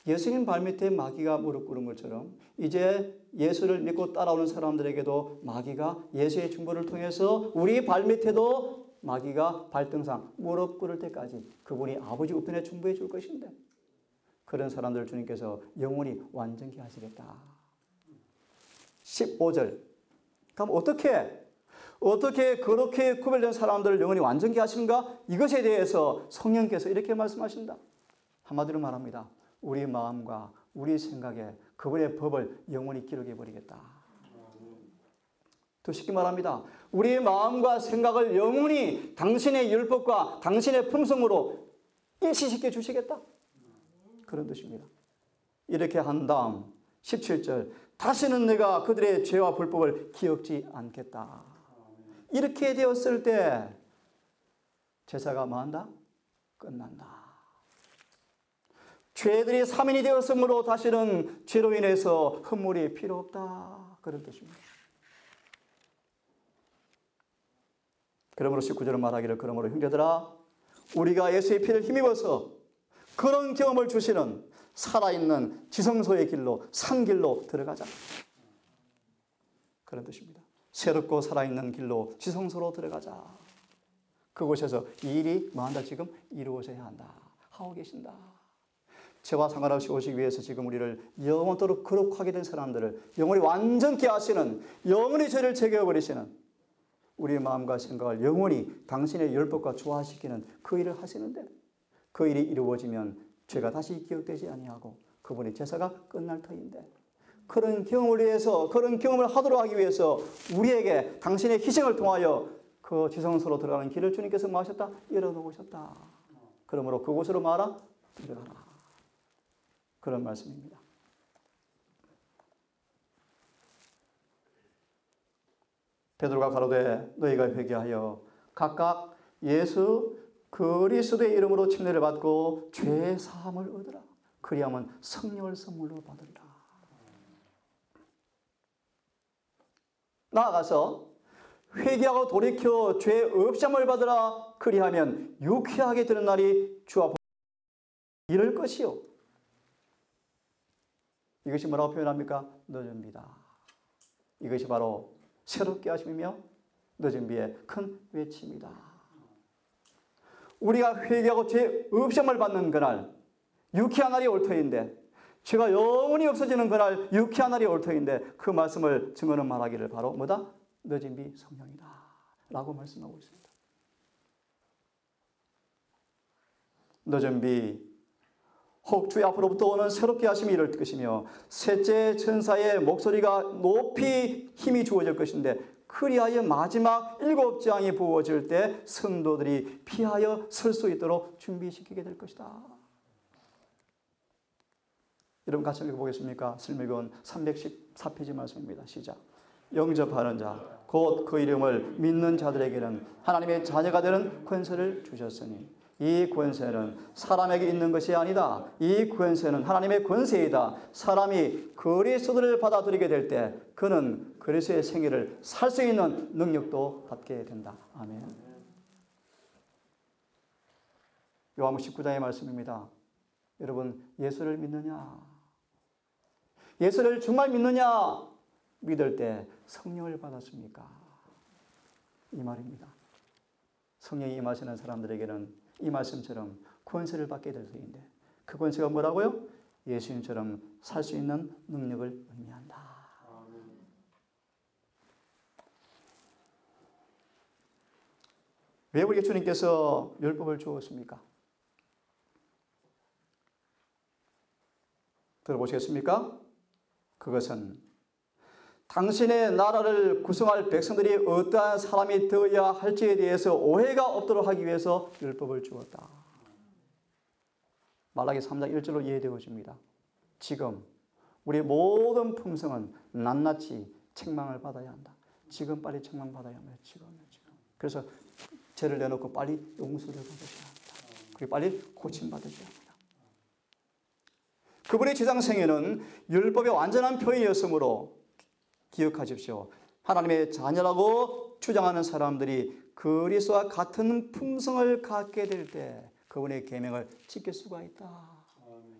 예수님 발밑에 마귀가 무릎 꿇은 것처럼 이제 예수를 믿고 따라오는 사람들에게도 마귀가 예수의 중보를 통해서 우리 발밑에도 마귀가 발등상 무릎 꿇을 때까지 그분이 아버지 우편에 중보해 줄 것인데 그런 사람들을 주님께서 영원히 완전케 하시겠다. 15절. 그럼 어떻게 그렇게 구별된 사람들을 영원히 완전케 하시는가? 이것에 대해서 성령께서 이렇게 말씀하신다. 한마디로 말합니다. 우리 마음과 우리 생각에 그분의 법을 영원히 기록해 버리겠다. 더 쉽게 말합니다. 우리 마음과 생각을 영원히 당신의 율법과 당신의 품성으로 일치시켜 주시겠다. 그런 뜻입니다. 이렇게 한 다음 17절, 다시는 내가 그들의 죄와 불법을 기억지 않겠다. 이렇게 되었을 때 제사가 뭐한다? 끝난다. 죄들이 3인이 되었으므로 다시는 죄로 인해서 헌물이 필요 없다. 그런 뜻입니다. 그러므로 19절은 말하기를, 그러므로 형제들아 우리가 예수의 피를 힘입어서 그런 경험을 주시는 살아있는 지성소의 길로, 산길로 들어가자. 그런 뜻입니다. 새롭고 살아있는 길로 지성소로 들어가자. 그곳에서 이 일이 뭐한다? 지금 이루어져야 한다. 하고 계신다. 죄와 상관없이 오시기 위해서 지금 우리를 영원토록 거룩하게 된 사람들을 영원히 완전케 하시는, 영원히 죄를 제거해버리시는 우리의 마음과 생각을 영원히 당신의 율법과 조화시키는 그 일을 하시는데 그 일이 이루어지면 죄가 다시 기억되지 아니하고 그분의 제사가 끝날 터인데 그런 경험을 위해서, 그런 경험을 하도록 하기 위해서 우리에게 당신의 희생을 통하여 그 지성소로 들어가는 길을 주님께서 뭐 하셨다? 열어놓으셨다. 그러므로 그곳으로 말아 들어가라. 그런 말씀입니다. 베드로가 가로되 너희가 회개하여 각각 예수 그리스도의 이름으로 침례를 받고 죄 사함을 얻으라. 그리하면 성령을 선물로 받으리라. 나아가서 회개하고 돌이켜 죄 없음을 받으라. 그리하면 유쾌하게 되는 날이 주 앞에 이를 것이요. 이것이 뭐라고 표현합니까? 늦은 비다. 이것이 바로 새롭게 하심이며 늦은 비의 큰 외침이다. 우리가 회개하고 죄 없음을 받는 그날, 유쾌한 날이 올 터인데, 죄가 영원히 없어지는 그날 유쾌한 날이 올 터인데 그 말씀을 증언은 말하기를 바로 뭐다? 늦은 비 성령이다 라고 말씀하고 있습니다. 늦은 비, 혹 주의 앞으로부터 오는 새롭게 하심이 이를 것이며 셋째 천사의 목소리가 높이 힘이 주어질 것인데 그리하여 마지막 7장이 부어질 때 성도들이 피하여 설 수 있도록 준비시키게 될 것이다. 여러분 같이 읽어보겠습니까? 설명은 314페이지 말씀입니다. 시작. 영접하는 자, 곧 그 이름을 믿는 자들에게는 하나님의 자녀가 되는 권세를 주셨으니 이 권세는 사람에게 있는 것이 아니다. 이 권세는 하나님의 권세이다. 사람이 그리스도를 받아들이게 될 때 그는 그리스도의 생애를 살 수 있는 능력도 받게 된다. 아멘. 요한복음 19장의 말씀입니다. 여러분 예수를 믿느냐? 예수를 정말 믿느냐? 믿을 때 성령을 받았습니까? 이 말입니다. 성령이 임하시는 사람들에게는 이 말씀처럼 권세를 받게 될 터인데 그 권세가 뭐라고요? 예수님처럼 살 수 있는 능력을 의미한다. 왜 우리에게 주님께서 율법을 주었습니까? 들어보시겠습니까? 그것은 당신의 나라를 구성할 백성들이 어떠한 사람이 되어야 할지에 대해서 오해가 없도록 하기 위해서 율법을 주었다. 말라기 3장 1절로 이해되어집니다. 지금 우리 모든 품성은 낱낱이 책망을 받아야 한다. 지금 빨리 책망받아야 합니다. 지금. 그래서 죄를 내놓고 빨리 용서를 받으셔야 합니다. 그리고 빨리 고침받으셔야 합니다. 그분의 지상생애는 율법의 완전한 표현이었으므로 기억하십시오. 하나님의 자녀라고 주장하는 사람들이 그리스도와 같은 품성을 갖게 될 때 그분의 계명을 지킬 수가 있다.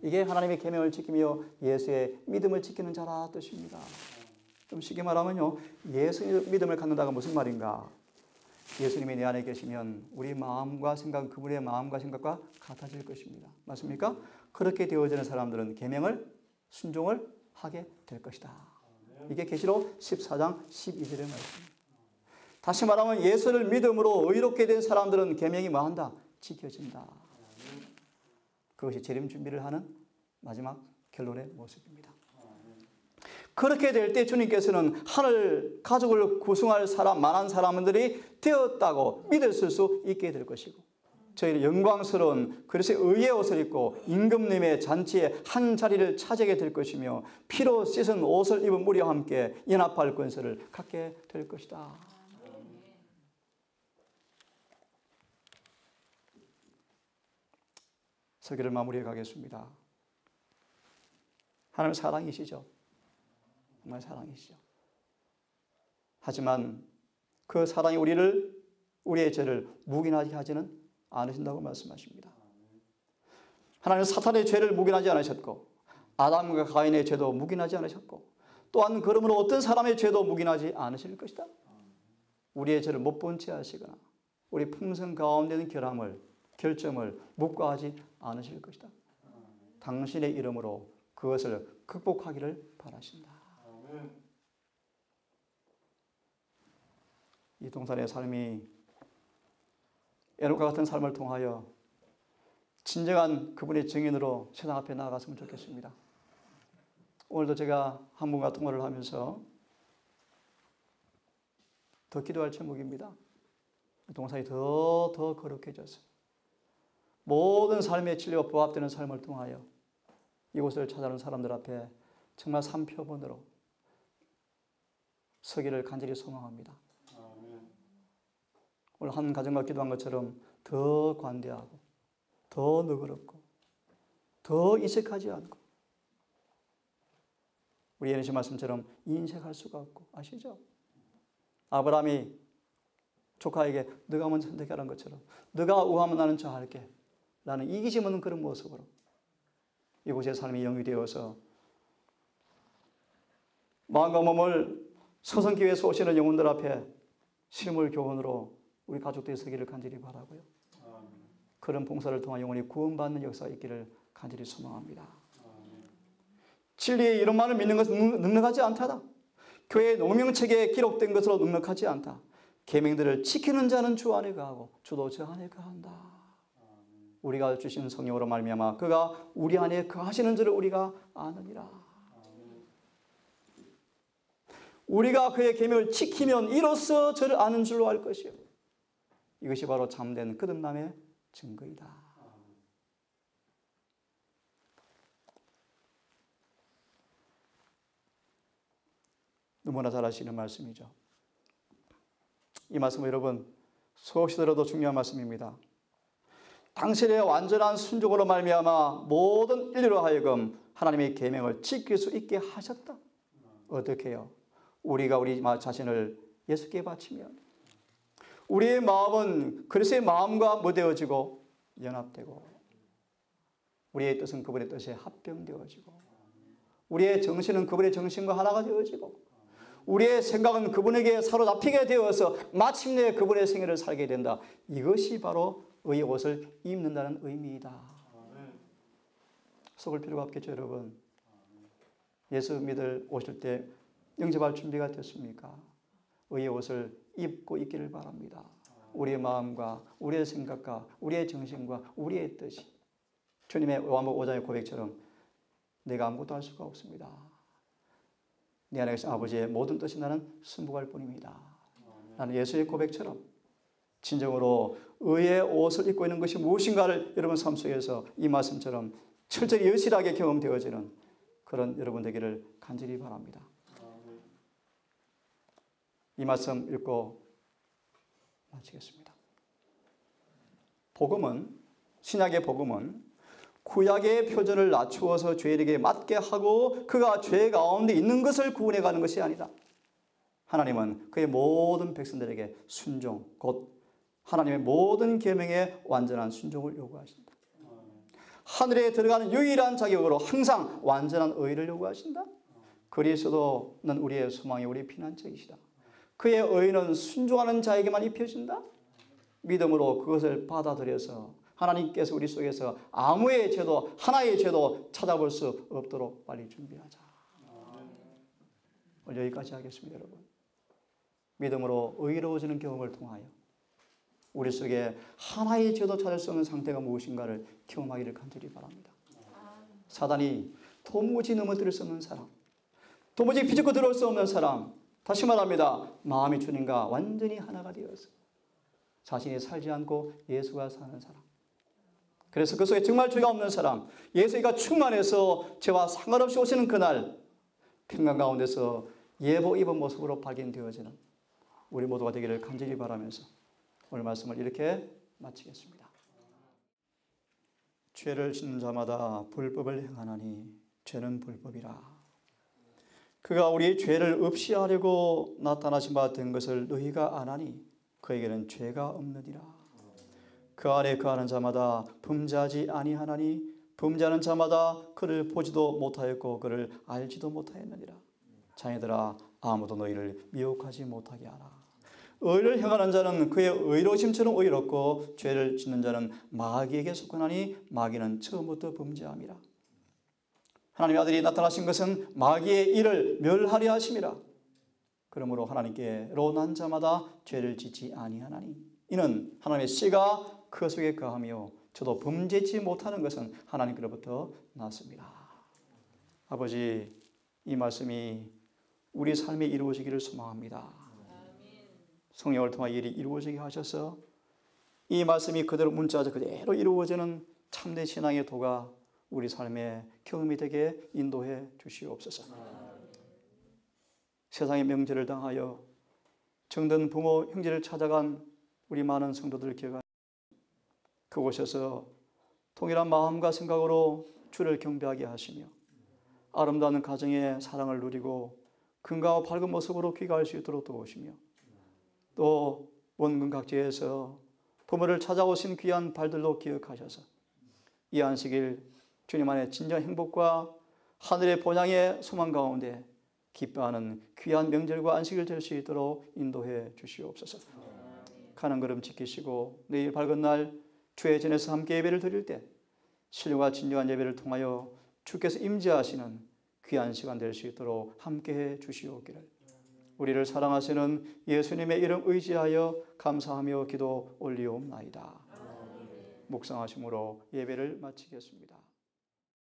이게 하나님의 계명을 지키며 예수의 믿음을 지키는 자라 뜻입니다. 좀 쉽게 말하면요, 예수의 믿음을 갖는다가 무슨 말인가? 예수님이 내 안에 계시면 우리 마음과 생각, 그분의 마음과 생각과 같아질 것입니다. 맞습니까? 그렇게 되어지는 사람들은 계명을 순종을 하게 될 것이다. 이게 계시록 14장 12절의 말씀입니다. 다시 말하면 예수를 믿음으로 의롭게 된 사람들은 계명이 뭐한다? 지켜진다. 그것이 재림 준비를 하는 마지막 결론의 모습입니다. 그렇게 될 때 주님께서는 하늘 가족을 구성할 많은 사람들이 되었다고 믿을 수 있게 될 것이고, 저희는 영광스러운 그리스도의 의의 옷을 입고 임금님의 잔치에 한 자리를 차지하게 될 것이며 피로 씻은 옷을 입은 무리와 함께 연합할 권세를 갖게 될 것이다. 설교를 마무리해 가겠습니다. 하나님 사랑이시죠. 정말 사랑이시죠. 하지만 그 사랑이 우리의 죄를 묵인하게 하지는 않으신다고 말씀하십니다. 하나님은 사탄의 죄를 묵인하지 않으셨고 아담과 가인의 죄도 묵인하지 않으셨고 또한 그러므로 어떤 사람의 죄도 묵인하지 않으실 것이다. 우리의 죄를 못 본 채 하시거나 우리 품성 가운데 있는 결점을 묵과하지 않으실 것이다. 당신의 이름으로 그것을 극복하기를 바라신다. 이 동산의 삶이 에녹과 같은 삶을 통하여 진정한 그분의 증인으로 세상 앞에 나아갔으면 좋겠습니다. 오늘도 제가 한 분과 통화를 하면서 더 기도할 제목입니다. 동산이 더 거룩해져서 모든 삶의 진리와 부합되는 삶을 통하여 이곳을 찾아오는 사람들 앞에 정말 산표본으로 서기를 간절히 소망합니다. 오늘 한 가정과 기도한 것처럼 더 관대하고 더 너그럽고 더 이색하지 않고 우리 예수님 말씀처럼 인색할 수가 없고, 아시죠? 아브라함이 조카에게 너가 먼저 선택하라는 것처럼 너가 우하면 나는 저 할게 라는 이기심 없는 그런 모습으로 이곳의 삶이 영위되어서 마음과 몸을 서성기 위해서 오시는 영혼들 앞에 실물 교훈으로 우리 가족들이 서기를 간절히 바라고요. 그런 봉사를 통한 영혼이 구원받는 역사가 있기를 간절히 소망합니다. 진리의 이름만을 믿는 것은 넉넉하지 않다. 교회의 농명책에 기록된 것으로 넉넉하지 않다. 계명들을 지키는 자는 주 안에 거하고 주도 저 안에 거한다. 우리가 주신 성령으로 말미암아 그가 우리 안에 거하시는 줄을 우리가 아느니라. 우리가 그의 계명을 지키면 이로써 저를 아는 줄로 알 것이요. 이것이 바로 참된 거듭남의 증거이다. 너무나 잘 아시는 말씀이죠. 이 말씀은 여러분 수없이 들어도 중요한 말씀입니다. 당신의 완전한 순종으로 말미암아 모든 인류로 하여금 하나님의 계명을 지킬 수 있게 하셨다. 어떻게 해요? 우리가 우리 자신을 예수께 바치면 우리의 마음은 그리스도의 마음과 무대어지고 연합되고 우리의 뜻은 그분의 뜻에 합병되어지고 우리의 정신은 그분의 정신과 하나가 되어지고 우리의 생각은 그분에게 사로잡히게 되어서 마침내 그분의 생애를 살게 된다. 이것이 바로 의의 옷을 입는다는 의미이다. 속을 필요가 없겠죠, 여러분. 예수 믿을 오실 때 영접할 준비가 됐습니까? 의의 옷을 입고 있기를 바랍니다. 우리의 마음과 우리의 생각과 우리의 정신과 우리의 뜻이 주님의 요한복음 5장의 고백처럼 내가 아무것도 할 수가 없습니다. 내 안에 계신 아버지의 모든 뜻이 나는 승복할 뿐입니다. 나는 예수의 고백처럼 진정으로 의의 옷을 입고 있는 것이 무엇인가를 여러분 삶 속에서 이 말씀처럼 철저히 여실하게 경험되어지는 그런 여러분 되기를 간절히 바랍니다. 이 말씀 읽고 마치겠습니다. 복음은, 신약의 복음은 구약의 표준을 낮추어서 죄인에게 맞게 하고 그가 죄 가운데 있는 것을 구원해 가는 것이 아니다. 하나님은 그의 모든 백성들에게 순종, 곧 하나님의 모든 계명에 완전한 순종을 요구하신다. 하늘에 들어가는 유일한 자격으로 항상 완전한 의를 요구하신다. 그리스도는 우리의 소망이 우리의 피난처이시다. 그의 의는 순종하는 자에게만 입혀진다. 믿음으로 그것을 받아들여서 하나님께서 우리 속에서 아무의 죄도 하나의 죄도 찾아볼 수 없도록 빨리 준비하자. 오늘 여기까지 하겠습니다, 여러분. 믿음으로 의로워지는 경험을 통하여 우리 속에 하나의 죄도 찾을 수 없는 상태가 무엇인가를 경험하기를 간절히 바랍니다. 사단이 도무지 넘어뜨릴 수 없는 사람, 도무지 비집고 들어올 수 없는 사람, 다시 말합니다. 마음이 주님과 완전히 하나가 되어서 자신이 살지 않고 예수가 사는 사람, 그래서 그 속에 정말 죄가 없는 사람, 예수가 충만해서 죄와 상관없이 오시는 그날 평강 가운데서 예복 입은 모습으로 발견되어지는 우리 모두가 되기를 간절히 바라면서 오늘 말씀을 이렇게 마치겠습니다. 죄를 짓는 자마다 불법을 행하나니 죄는 불법이라. 그가 우리 죄를 없이 하려고 나타나신 바 된 것을 너희가 아나니 그에게는 죄가 없느니라. 그 안에 거하는 자마다 범죄하지 아니하나니 범죄하는 자마다 그를 보지도 못하였고 그를 알지도 못하였느니라. 자녀들아, 아무도 너희를 미혹하지 못하게 하라. 의를 행하는 자는 그의 의로심처럼 의롭고 죄를 짓는 자는 마귀에게 속하나니 마귀는 처음부터 범죄함이라. 하나님의 아들이 나타나신 것은 마귀의 일을 멸하려 하심이라. 그러므로 하나님께로 난 자마다 죄를 짓지 아니하나니 이는 하나님의 씨가 그 속에 거하며 저도 범죄치 못하는 것은 하나님께로부터 났습니다. 아버지, 이 말씀이 우리 삶에 이루어지기를 소망합니다. 성령을 통해 일이 이루어지게 하셔서 이 말씀이 그대로 문자적 그대로 이루어지는 참된 신앙의 도가 우리 삶의 경험이 되게 인도해 주시옵소서. 세상의 명제를 당하여 정든 부모, 형제를 찾아간 우리 많은 성도들을 기억하시고 그곳에서 동일한 마음과 생각으로 주를 경배하게 하시며 아름다운 가정의 사랑을 누리고 건강하고 밝은 모습으로 귀가할 수 있도록 도우시며 또 원근 각지에서 부모를 찾아오신 귀한 발들로 기억하셔서 이 안식일 주님 안에 진정한 행복과 하늘의 본향의 소망 가운데 기뻐하는 귀한 명절과 안식일 될 수 있도록 인도해 주시옵소서. 가는 걸음 지키시고 내일 밝은 날 주의 전에서 함께 예배를 드릴 때 신령과 진정한 예배를 통하여 주께서 임재하시는 귀한 시간 될 수 있도록 함께해 주시옵기를 우리를 사랑하시는 예수님의 이름 의지하여 감사하며 기도 올리옵나이다. 묵상하심으로 예배를 마치겠습니다.